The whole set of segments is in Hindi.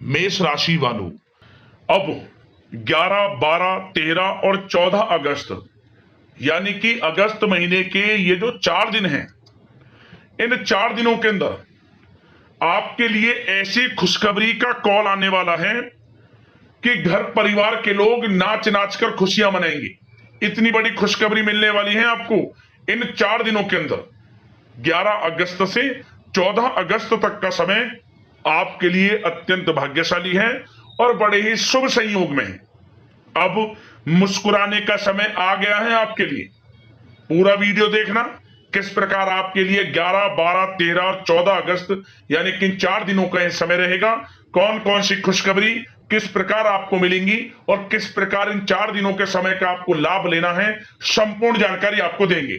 मेष राशि वालों, अब 11, 12, 13 और 14 अगस्त यानी कि अगस्त महीने के ये जो 4 दिन हैं, इन 4 दिनों के अंदर आपके लिए ऐसी खुशखबरी का कॉल आने वाला है कि घर परिवार के लोग नाच नाच कर खुशियां मनाएंगे। इतनी बड़ी खुशखबरी मिलने वाली है आपको इन 4 दिनों के अंदर। 11 अगस्त से 14 अगस्त तक का समय आपके लिए अत्यंत भाग्यशाली है और बड़े ही शुभ संयोग में है। अब मुस्कुराने का समय आ गया है आपके लिए। पूरा वीडियो देखना किस प्रकार आपके लिए 11, 12, 13 और 14 अगस्त यानी कि इन 4 दिनों का यह समय रहेगा। कौन कौन सी खुशखबरी किस प्रकार आपको मिलेंगी और किस प्रकार इन 4 दिनों के समय का आपको लाभ लेना है, संपूर्ण जानकारी आपको देंगे।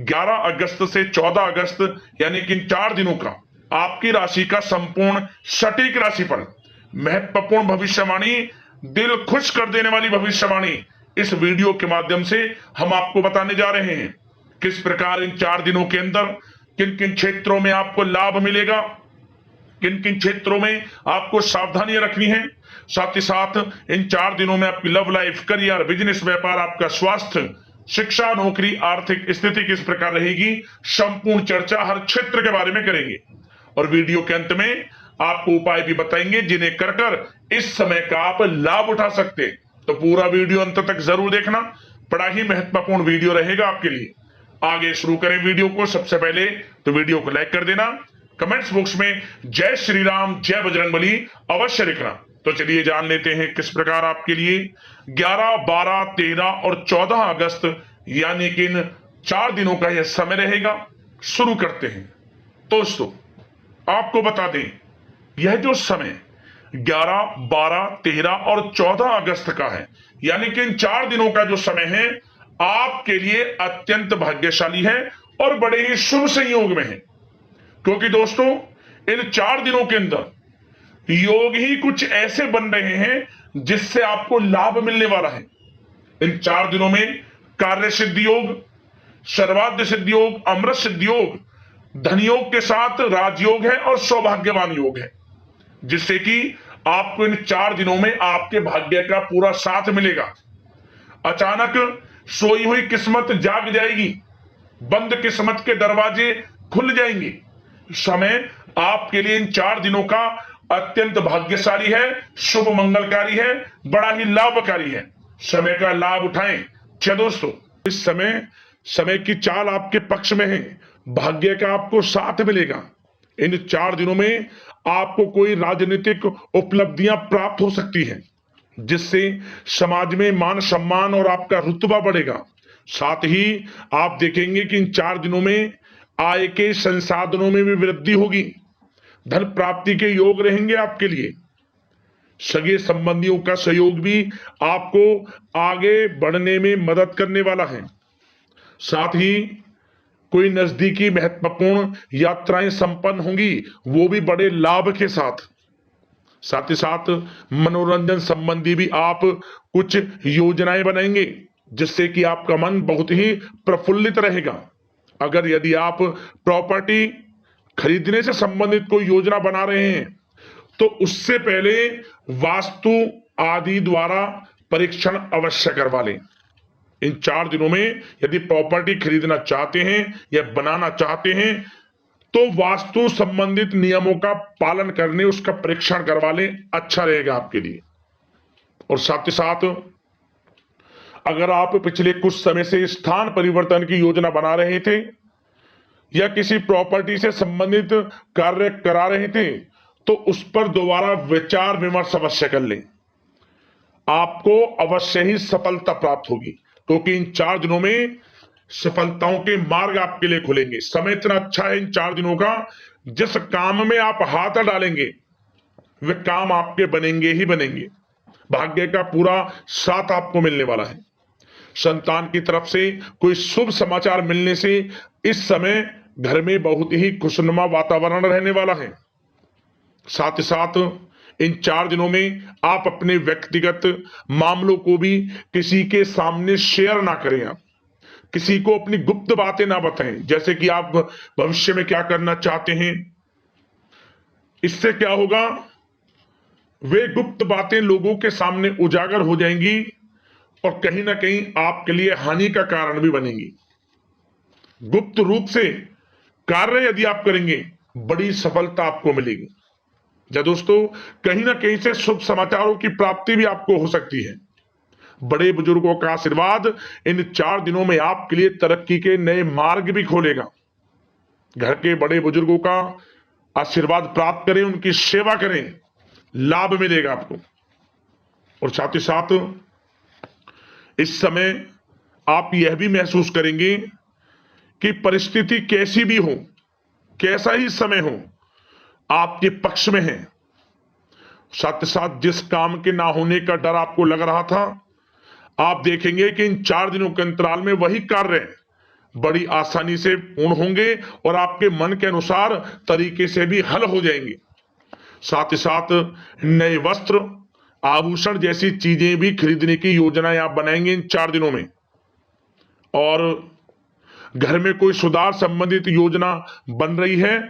11 अगस्त से 14 अगस्त यानी कि इन 4 दिनों का आपकी राशि का संपूर्ण सटीक राशिफल, महत्वपूर्ण भविष्यवाणी, दिल खुश कर देने वाली भविष्यवाणी इस वीडियो के माध्यम से हम आपको बताने जा रहे हैं। किस प्रकार इन 4 दिनों के अंदर किन किन क्षेत्रों में आपको लाभ मिलेगा, किन किन क्षेत्रों में आपको सावधानियां रखनी है, साथ ही साथ इन 4 दिनों में आपकी लव लाइफ, करियर, बिजनेस, व्यापार, आपका स्वास्थ्य, शिक्षा, नौकरी, आर्थिक स्थिति किस प्रकार रहेगी, संपूर्ण चर्चा हर क्षेत्र के बारे में करेंगे। और वीडियो के अंत में आपको उपाय भी बताएंगे जिन्हें कर कर इस समय का आप लाभ उठा सकते हैं। तो पूरा वीडियो अंत तक जरूर देखना, बड़ा ही महत्वपूर्ण वीडियो रहेगा आपके लिए। आगे शुरू करें वीडियो को। सबसे पहले तो वीडियो को लाइक कर देना, कमेंट्स बॉक्स में जय श्री राम, जय बजरंगबली अवश्य लिखना। तो चलिए जान लेते हैं किस प्रकार आपके लिए 11, 12, 13 और 14 अगस्त यानी कि इन 4 दिनों का यह समय रहेगा। शुरू करते हैं। दोस्तों आपको बता दें, यह जो समय 11, 12, 13 और 14 अगस्त का है यानी कि इन 4 दिनों का जो समय है आपके लिए अत्यंत भाग्यशाली है और बड़े ही शुभ संयोग में है। क्योंकि दोस्तों इन 4 दिनों के अंदर योग ही कुछ ऐसे बन रहे हैं जिससे आपको लाभ मिलने वाला है। इन 4 दिनों में कार्य सिद्धि योग, सर्वाद्य सिद्धि योग, अमृत सिद्धि योग, धन योग के साथ राजयोग है और सौभाग्यवान योग है, जिससे कि आपको इन 4 दिनों में आपके भाग्य का पूरा साथ मिलेगा। अचानक सोई हुई किस्मत जाग जाएगी, बंद किस्मत के दरवाजे खुल जाएंगे। समय आपके लिए इन 4 दिनों का अत्यंत भाग्यशाली है, शुभ मंगलकारी है, बड़ा ही लाभकारी है। समय का लाभ उठाएं। अच्छा दोस्तों, इस समय की चाल आपके पक्ष में है, भाग्य का आपको साथ मिलेगा। इन 4 दिनों में आपको कोई राजनीतिक उपलब्धियां प्राप्त हो सकती हैं, जिससे समाज में मान सम्मान और आपका रुतबा बढ़ेगा। साथ ही आप देखेंगे कि इन 4 दिनों में आय के संसाधनों में भी वृद्धि होगी, धन प्राप्ति के योग रहेंगे आपके लिए। सगे संबंधियों का सहयोग भी आपको आगे बढ़ने में मदद करने वाला है। साथ ही कोई नजदीकी महत्वपूर्ण यात्राएं संपन्न होंगी, वो भी बड़े लाभ के साथ। साथ ही साथ मनोरंजन संबंधी भी आप कुछ योजनाएं बनाएंगे, जिससे कि आपका मन बहुत ही प्रफुल्लित रहेगा। अगर यदि आप प्रॉपर्टी खरीदने से संबंधित कोई योजना बना रहे हैं तो उससे पहले वास्तु आदि द्वारा परीक्षण अवश्य करवा लें। इन 4 दिनों में यदि प्रॉपर्टी खरीदना चाहते हैं या बनाना चाहते हैं तो वास्तु संबंधित नियमों का पालन करने उसका परीक्षण करवा लें, अच्छा रहेगा आपके लिए। और साथ ही साथ अगर आप पिछले कुछ समय से स्थान परिवर्तन की योजना बना रहे थे या किसी प्रॉपर्टी से संबंधित कार्य करा रहे थे तो उस पर दोबारा विचार विमर्श अवश्य कर लें, आपको अवश्य ही सफलता प्राप्त होगी। क्योंकि इन 4 दिनों में सफलताओं के मार्ग आपके लिए खुलेंगे। समय इतना अच्छा है इन 4 दिनों का, जिस काम में आप हाथ डालेंगे वे काम आपके बनेंगे ही बनेंगे। भाग्य का पूरा साथ आपको मिलने वाला है। संतान की तरफ से कोई शुभ समाचार मिलने से इस समय घर में बहुत ही खुशनुमा वातावरण रहने वाला है। साथ ही साथ इन 4 दिनों में आप अपने व्यक्तिगत मामलों को भी किसी के सामने शेयर ना करें, आप किसी को अपनी गुप्त बातें ना बताएं, जैसे कि आप भविष्य में क्या करना चाहते हैं। इससे क्या होगा, वे गुप्त बातें लोगों के सामने उजागर हो जाएंगी और कहीं ना कहीं आपके लिए हानि का कारण भी बनेंगी। गुप्त रूप से कार्य यदि आप करेंगे, बड़ी सफलता आपको मिलेगी। या दोस्तों, कहीं ना कहीं से शुभ समाचारों की प्राप्ति भी आपको हो सकती है। बड़े बुजुर्गों का आशीर्वाद इन 4 दिनों में आपके लिए तरक्की के नए मार्ग भी खोलेगा। घर के बड़े बुजुर्गों का आशीर्वाद प्राप्त करें, उनकी सेवा करें, लाभ मिलेगा आपको। और साथ ही साथ इस समय आप यह भी महसूस करेंगे कि परिस्थिति कैसी भी हो, कैसा ही समय हो, आपके पक्ष में है। साथ ही साथ जिस काम के ना होने का डर आपको लग रहा था, आप देखेंगे कि इन 4 दिनों के अंतराल में वही कार्य बड़ी आसानी से पूर्ण होंगे और आपके मन के अनुसार तरीके से भी हल हो जाएंगे। साथ ही साथ नए वस्त्र, आभूषण जैसी चीजें भी खरीदने की योजनाएं आप बनाएंगे इन 4 दिनों में। और घर में कोई सुधार संबंधित योजना बन रही है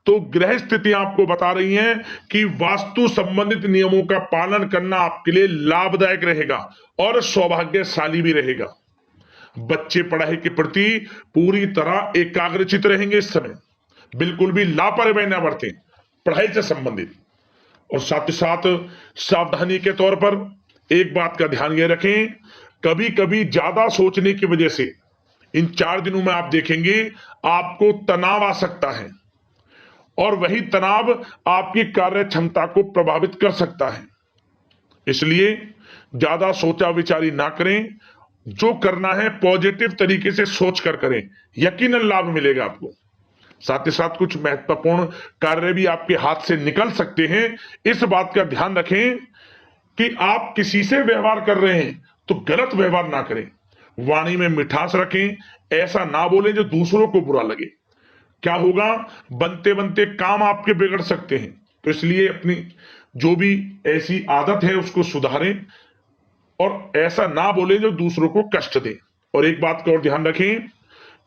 तो गृह स्थितियां आपको बता रही हैं कि वास्तु संबंधित नियमों का पालन करना आपके लिए लाभदायक रहेगा और सौभाग्यशाली भी रहेगा। बच्चे पढ़ाई के प्रति पूरी तरह एकाग्रचित रहेंगे इस समय, बिल्कुल भी लापरवाही न बरतें पढ़ाई से संबंधित। और साथ ही साथ सावधानी के तौर पर एक बात का ध्यान ये रखें, कभी कभी ज्यादा सोचने की वजह से इन 4 दिनों में आप देखेंगे आपको तनाव आ सकता है और वही तनाव आपकी कार्य क्षमता को प्रभावित कर सकता है। इसलिए ज्यादा सोचा विचारी ना करें, जो करना है पॉजिटिव तरीके से सोच कर करें, यकीनन लाभ मिलेगा आपको। साथ ही साथ कुछ महत्वपूर्ण कार्य भी आपके हाथ से निकल सकते हैं। इस बात का ध्यान रखें कि आप किसी से व्यवहार कर रहे हैं तो गलत व्यवहार ना करें, वाणी में मिठास रखें, ऐसा ना बोलें जो दूसरों को बुरा लगे। क्या होगा, बनते बनते काम आपके बिगड़ सकते हैं। तो इसलिए अपनी जो भी ऐसी आदत है उसको सुधारें और ऐसा ना बोले जो दूसरों को कष्ट दे। और एक बात का और ध्यान रखें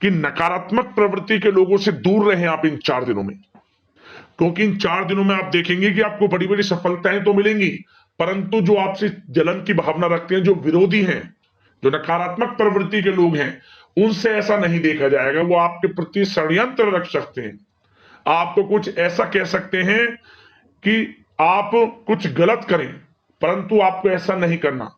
कि नकारात्मक प्रवृत्ति के लोगों से दूर रहें आप इन 4 दिनों में, क्योंकि इन 4 दिनों में आप देखेंगे कि आपको बड़ी बड़ी सफलताएं तो मिलेंगी, परंतु जो आपसे जलन की भावना रखते हैं, जो विरोधी हैं, जो नकारात्मक प्रवृत्ति के लोग हैं, उनसे ऐसा नहीं देखा जाएगा। वो आपके प्रति षड्यंत्र रख सकते हैं, आपको कुछ ऐसा कह सकते हैं कि आप कुछ गलत करें, परंतु आपको ऐसा नहीं करना।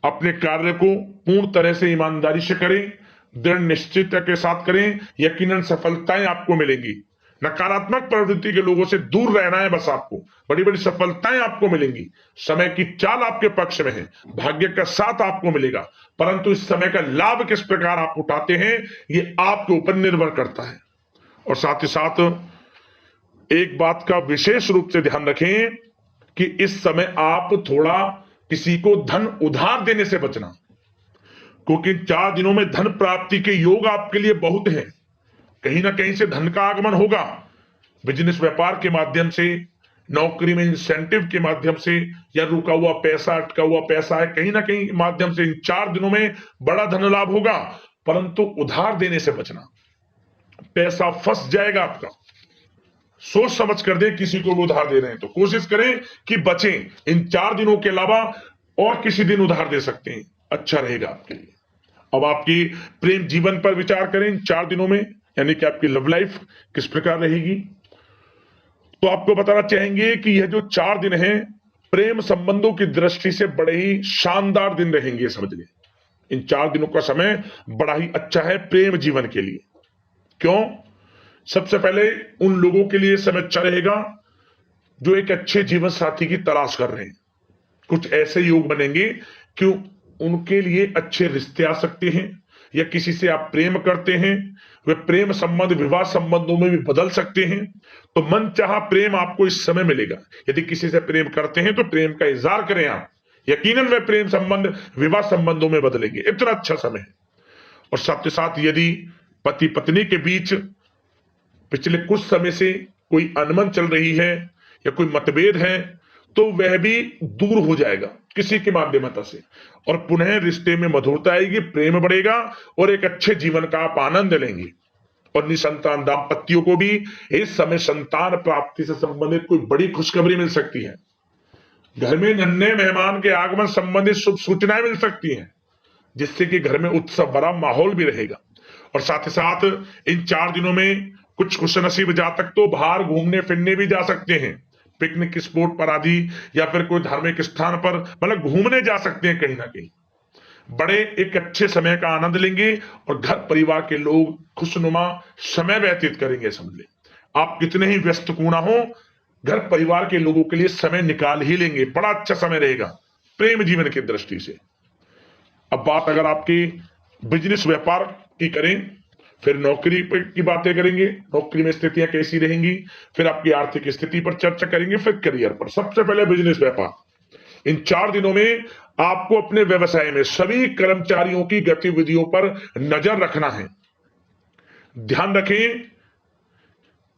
अपने कार्य को पूर्ण तरह से ईमानदारी से करें, दृढ़ निश्चितता के साथ करें, यकीनन सफलताएं आपको मिलेंगी। नकारात्मक प्रवृत्ति के लोगों से दूर रहना है बस, आपको बड़ी बड़ी सफलताएं आपको मिलेंगी। समय की चाल आपके पक्ष में है, भाग्य का साथ आपको मिलेगा, परंतु इस समय का लाभ किस प्रकार आप उठाते हैं ये आपके ऊपर निर्भर करता है। और साथ ही साथ एक बात का विशेष रूप से ध्यान रखें कि इस समय आप थोड़ा किसी को धन उधार देने से बचना, क्योंकि 4 दिनों में धन प्राप्ति के योग आपके लिए बहुत हैं। कहीं ना कहीं से धन का आगमन होगा, बिजनेस व्यापार के माध्यम से, नौकरी में इंसेंटिव के माध्यम से, या रुका हुआ पैसा, अटका हुआ पैसा है, कहीं ना कहीं माध्यम से इन 4 दिनों में बड़ा धन लाभ होगा। परंतु उधार देने से बचना, पैसा फंस जाएगा आपका। सोच समझ कर दे, किसी को भी उधार दे रहे हैं तो कोशिश करें कि बचें। इन 4 दिनों के अलावा और किसी दिन उधार दे सकते हैं, अच्छा रहेगा आपके लिए। अब आपकी प्रेम जीवन पर विचार करें इन 4 दिनों में, यानी कि आपकी लव लाइफ किस प्रकार रहेगी। तो आपको बताना चाहेंगे कि यह जो 4 दिन हैं प्रेम संबंधों की दृष्टि से बड़े ही शानदार दिन रहेंगे, समझ लें। इन 4 दिनों का समय बड़ा ही अच्छा है प्रेम जीवन के लिए। क्यों? सबसे पहले उन लोगों के लिए समय अच्छा रहेगा जो एक अच्छे जीवन साथी की तलाश कर रहे हैं। कुछ ऐसे योग बनेंगे कि उनके लिए अच्छे रिश्ते आ सकते हैं, या किसी से आप प्रेम करते हैं, वे प्रेम संबंध विवाह संबंधों में भी बदल सकते हैं। तो मन चाहा प्रेम आपको इस समय मिलेगा। यदि किसी से प्रेम करते हैं तो प्रेम का इजहार करें आप, यकीनन वे प्रेम संबंध विवाह संबंधों में बदलेंगे। इतना अच्छा समय है। और साथ ही साथ यदि पति पत्नी के बीच पिछले कुछ समय से कोई अनबन चल रही है या कोई मतभेद है तो वह भी दूर हो जाएगा किसी के माध्यमता से, और पुनः रिश्ते में मधुरता आएगी, प्रेम बढ़ेगा और एक अच्छे जीवन का आप आनंद लेंगे। और निसंतान दाम्पत्यों को भी इस समय संतान प्राप्ति से संबंधित कोई बड़ी खुशखबरी मिल सकती है। घर में नन्हे मेहमान के आगमन संबंधित शुभ सूचनाएं मिल सकती हैं, जिससे कि घर में उत्सव भरा माहौल भी रहेगा। और साथ ही साथ इन 4 दिनों में कुछ खुशनसीब जातक तो बाहर घूमने फिरने भी जा सकते हैं, पिकनिक स्पॉट पर आदि, या फिर कोई धार्मिक स्थान पर मतलब घूमने जा सकते हैं कहीं ना कहीं। बड़े एक अच्छे समय का आनंद लेंगे और घर परिवार के लोग खुशनुमा समय व्यतीत करेंगे। समझ ले, आप कितने ही व्यस्त क्यों ना हो, घर परिवार के लोगों के लिए समय निकाल ही लेंगे। बड़ा अच्छा समय रहेगा प्रेम जीवन की दृष्टि से। अब बात अगर आपकी बिजनेस व्यापार की करें, फिर नौकरी की बातें करेंगे, नौकरी में स्थितियां कैसी रहेंगी, फिर आपकी आर्थिक स्थिति पर चर्चा करेंगे, फिर करियर पर। सबसे पहले बिजनेस व्यापार। इन 4 दिनों में आपको अपने व्यवसाय में सभी कर्मचारियों की गतिविधियों पर नजर रखना है। ध्यान रखें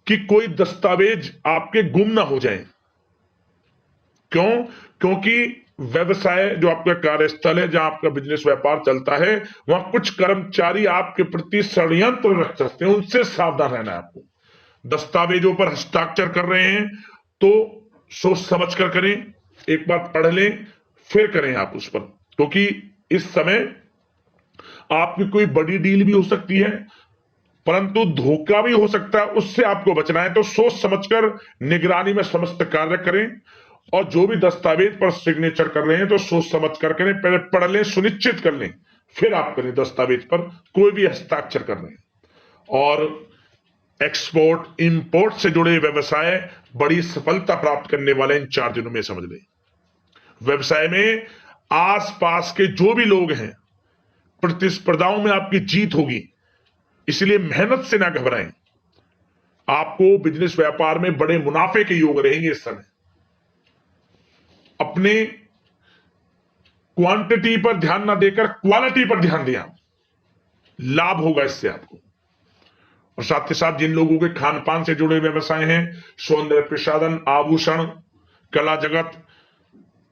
कि कोई दस्तावेज आपके गुम ना हो जाए। क्यों? क्योंकि व्यवसाय जो आपका कार्यस्थल है, जहां आपका बिजनेस व्यापार चलता है, वहां कुछ कर्मचारी आपके प्रति षड्यंत्र रख सकते हैं, उनसे सावधान रहना है आपको। दस्तावेजों पर हस्ताक्षर कर रहे हैं तो सोच समझ कर करें, एक बार पढ़ लें फिर करें आप उस पर, क्योंकि इस समय आपकी कोई बड़ी डील भी हो सकती है, परंतु धोखा भी हो सकता है, उससे आपको बचना है। तो सोच समझकर निगरानी में समस्त कार्य करें, और जो भी दस्तावेज पर सिग्नेचर कर रहे हैं तो सोच समझ कर करें, पहले पढ़ लें, सुनिश्चित कर लें, फिर आप करें दस्तावेज पर कोई भी हस्ताक्षर कर रहे हैं। और एक्सपोर्ट इंपोर्ट से जुड़े व्यवसाय बड़ी सफलता प्राप्त करने वाले इन 4 दिनों में। समझ लें, व्यवसाय में आसपास के जो भी लोग हैं, प्रतिस्पर्धाओं में आपकी जीत होगी, इसलिए मेहनत से ना घबराएं। आपको बिजनेस व्यापार में बड़े मुनाफे के योग रहेंगे इस समय। अपने क्वांटिटी पर ध्यान ना देकर क्वालिटी पर ध्यान दें, लाभ होगा इससे आपको। और साथ ही साथ जिन लोगों के खान पान से जुड़े व्यवसाय हैं, सौंदर्य प्रसाधन, आभूषण, कला जगत,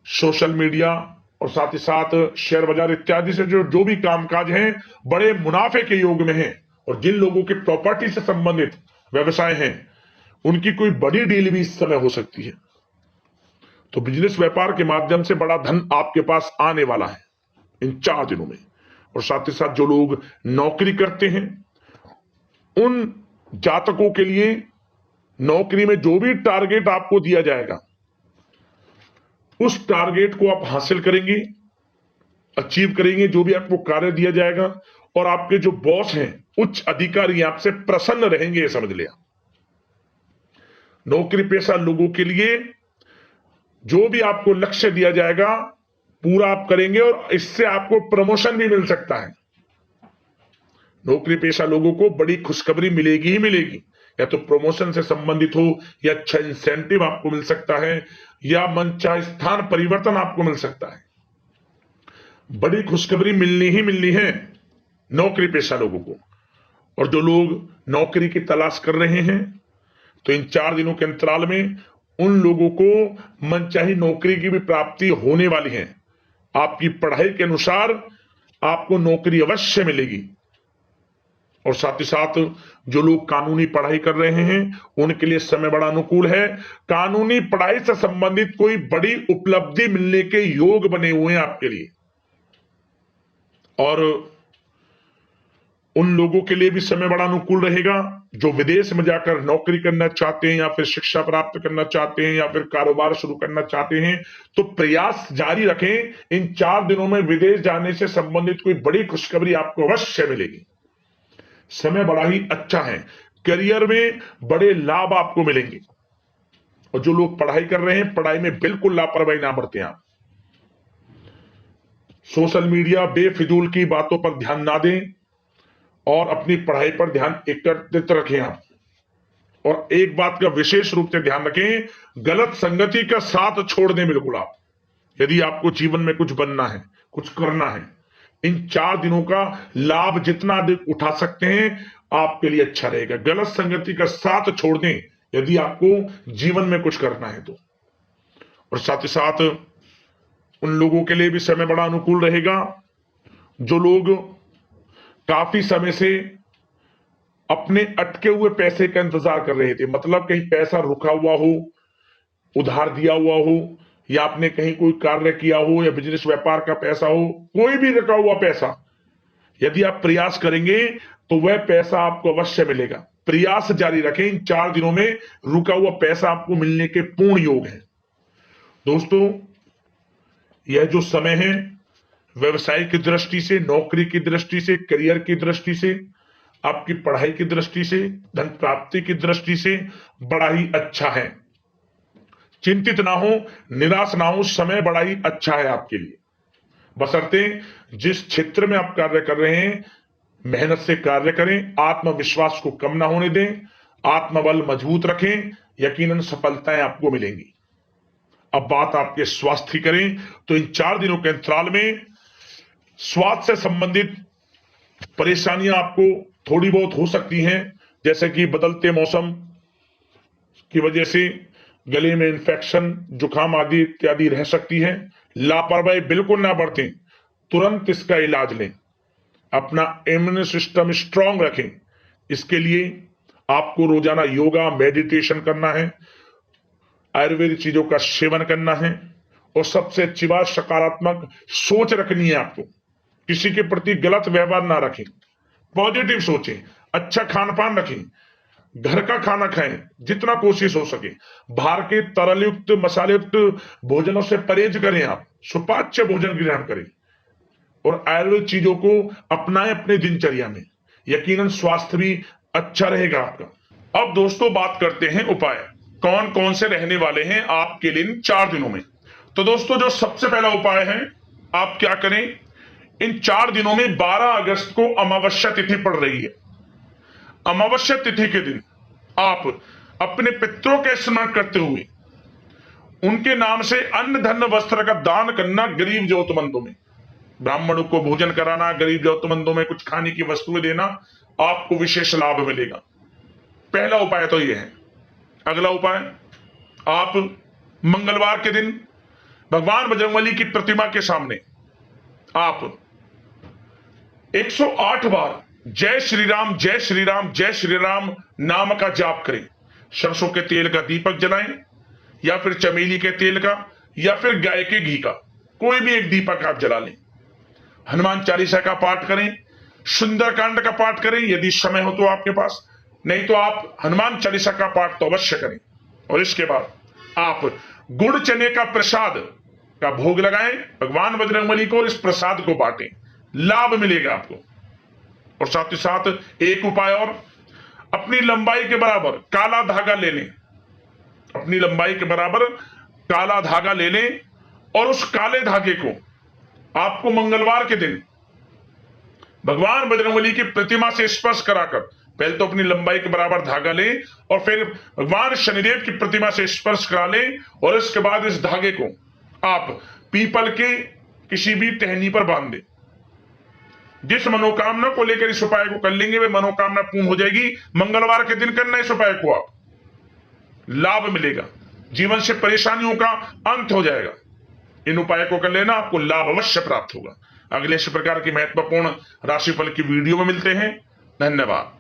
सोशल मीडिया और साथ ही साथ शेयर बाजार इत्यादि से जो भी कामकाज हैं, बड़े मुनाफे के योग में हैं। और जिन लोगों के प्रॉपर्टी से संबंधित व्यवसाय हैं, उनकी कोई बड़ी डील भी इस समय हो सकती है। तो बिजनेस व्यापार के माध्यम से बड़ा धन आपके पास आने वाला है इन 4 दिनों में। और साथ ही साथ जो लोग नौकरी करते हैं, उन जातकों के लिए नौकरी में जो भी टारगेट आपको दिया जाएगा, उस टारगेट को आप हासिल करेंगे, अचीव करेंगे। जो भी आपको कार्य दिया जाएगा, और आपके जो बॉस हैं, उच्च अधिकारी आपसे प्रसन्न रहेंगे, ये समझ लिया। नौकरी पेशा लोगों के लिए जो भी आपको लक्ष्य दिया जाएगा, पूरा आप करेंगे, और इससे आपको प्रमोशन भी मिल सकता है। नौकरी पेशा लोगों को बड़ी खुशखबरी मिलेगी ही मिलेगी, या तो प्रमोशन से संबंधित हो, या अच्छा इंसेंटिव आपको मिल सकता है, या मनचाहे स्थान परिवर्तन आपको मिल सकता है। बड़ी खुशखबरी मिलनी ही मिलनी है नौकरी पेशा लोगों को। और जो लोग नौकरी की तलाश कर रहे हैं, तो इन 4 दिनों के अंतराल में उन लोगों को मनचाही नौकरी की भी प्राप्ति होने वाली है। आपकी पढ़ाई के अनुसार आपको नौकरी अवश्य मिलेगी। और साथ ही साथ जो लोग कानूनी पढ़ाई कर रहे हैं, उनके लिए समय बड़ा अनुकूल है। कानूनी पढ़ाई से संबंधित कोई बड़ी उपलब्धि मिलने के योग बने हुए हैं आपके लिए। और उन लोगों के लिए भी समय बड़ा अनुकूल रहेगा जो विदेश में जाकर नौकरी करना चाहते हैं, या फिर शिक्षा प्राप्त करना चाहते हैं, या फिर कारोबार शुरू करना चाहते हैं। तो प्रयास जारी रखें। इन 4 दिनों में विदेश जाने से संबंधित कोई बड़ी खुशखबरी आपको अवश्य मिलेगी। समय बड़ा ही अच्छा है। करियर में बड़े लाभ आपको मिलेंगे। और जो लोग पढ़ाई कर रहे हैं, पढ़ाई में बिल्कुल लापरवाही ना बरतें आप। सोशल मीडिया बेफिजूल की बातों पर ध्यान ना दें, और अपनी पढ़ाई पर ध्यान एकत्रित रखें आप। और एक बात का विशेष रूप से ध्यान रखें, गलत संगति का साथ छोड़ दें बिल्कुल आप। यदि आपको जीवन में कुछ बनना है, कुछ करना है, इन 4 दिनों का लाभ जितना अधिक उठा सकते हैं, आपके लिए अच्छा रहेगा। गलत संगति का साथ छोड़ दें यदि आपको जीवन में कुछ करना है तो। और साथ ही साथ उन लोगों के लिए भी समय बड़ा अनुकूल रहेगा जो लोग काफी समय से अपने अटके हुए पैसे का इंतजार कर रहे थे। मतलब कहीं पैसा रुका हुआ हो, उधार दिया हुआ हो, या आपने कहीं कोई कार्य किया हो या बिजनेस व्यापार का पैसा हो, कोई भी रुका हुआ पैसा, यदि आप प्रयास करेंगे तो वह पैसा आपको अवश्य मिलेगा। प्रयास जारी रखें, इन 4 दिनों में रुका हुआ पैसा आपको मिलने के पूर्ण योग है। दोस्तों, यह जो समय है व्यवसाय की दृष्टि से, नौकरी की दृष्टि से, करियर की दृष्टि से, आपकी पढ़ाई की दृष्टि से, धन प्राप्ति की दृष्टि से बड़ा ही अच्छा है। चिंतित ना हो, निराश ना हो, समय बड़ा ही अच्छा है आपके लिए। बशर्ते जिस क्षेत्र में आप कार्य कर रहे हैं मेहनत से कार्य करें, आत्मविश्वास को कम ना होने दें, आत्मबल मजबूत रखें, यकीनन सफलताएं आपको मिलेंगी। अब बात आपके स्वास्थ्य की करें तो इन 4 दिनों के अंतराल में स्वास्थ्य से संबंधित परेशानियां आपको थोड़ी बहुत हो सकती हैं, जैसे कि बदलते मौसम की वजह से गले में इंफेक्शन, जुकाम आदि इत्यादि रह सकती है। लापरवाही बिल्कुल ना बरतें, तुरंत इसका इलाज लें, अपना इम्यून सिस्टम स्ट्रांग रखें। इसके लिए आपको रोजाना योगा, मेडिटेशन करना है, आयुर्वेदिक चीजों का सेवन करना है, और सबसे अच्छी बात सकारात्मक सोच रखनी है आपको। किसी के प्रति गलत व्यवहार ना रखें, पॉजिटिव सोचें, अच्छा खान पान रखें, घर का खाना खाएं जितना कोशिश हो सके, बाहर के तरल युक्त मसाले युक्त भोजनों से परहेज करें, आप सुपाच्य भोजन ग्रहण करें और आयुर्वेदिक चीजों को अपनाएं अपने दिनचर्या में, यकीनन स्वास्थ्य भी अच्छा रहेगा आपका। अब दोस्तों बात करते हैं उपाय, कौन कौन से रहने वाले हैं आपके लिए इन 4 दिनों में। तो दोस्तों जो सबसे पहला उपाय है, आप क्या करें, इन 4 दिनों में 12 अगस्त को अमावस्या तिथि पड़ रही है। अमावस्या तिथि के दिन आप अपने पितरों के स्मरण करते हुए उनके नाम से अन्न धन वस्त्र का दान करना, गरीब जरूरतमंदों में, ब्राह्मणों को भोजन कराना, गरीब जरूरतमंदों में कुछ खाने की वस्तुएं देना, आपको विशेष लाभ मिलेगा। पहला उपाय तो यह है। अगला उपाय, आप मंगलवार के दिन भगवान बजरंगबली की प्रतिमा के सामने आप 108 बार जय श्री राम जय श्री राम जय श्री राम नाम का जाप करें। सरसों के तेल का दीपक जलाएं, या फिर चमेली के तेल का, या फिर गाय के घी का, कोई भी एक दीपक आप जला लें। हनुमान चालीसा का पाठ करें, सुंदरकांड का पाठ करें यदि समय हो तो आपके पास, नहीं तो आप हनुमान चालीसा का पाठ तो अवश्य करें। और इसके बाद आप गुड़ चने का प्रसाद का भोग लगाएं भगवान बजरंगबली को, और इस प्रसाद को बांटें, लाभ मिलेगा आपको। और साथ ही साथ एक उपाय और, अपनी लंबाई के बराबर काला धागा ले लें, अपनी लंबाई के बराबर काला धागा ले लें, और उस काले धागे को आपको मंगलवार के दिन भगवान बजरंगबली की प्रतिमा से स्पर्श कराकर, पहले तो अपनी लंबाई के बराबर धागा लें और फिर भगवान शनिदेव की प्रतिमा से स्पर्श करा लें, और इसके बाद इस धागे को आप पीपल के किसी भी टहनी पर बांध दें। जिस मनोकामना को लेकर इस उपाय को कर लेंगे वह मनोकामना पूर्ण हो जाएगी। मंगलवार के दिन करना इस उपाय को, आप लाभ मिलेगा, जीवन से परेशानियों का अंत हो जाएगा। इन उपाय को कर लेना, आपको लाभ अवश्य प्राप्त होगा। अगले इस प्रकार की महत्वपूर्ण राशिफल की वीडियो में मिलते हैं। धन्यवाद।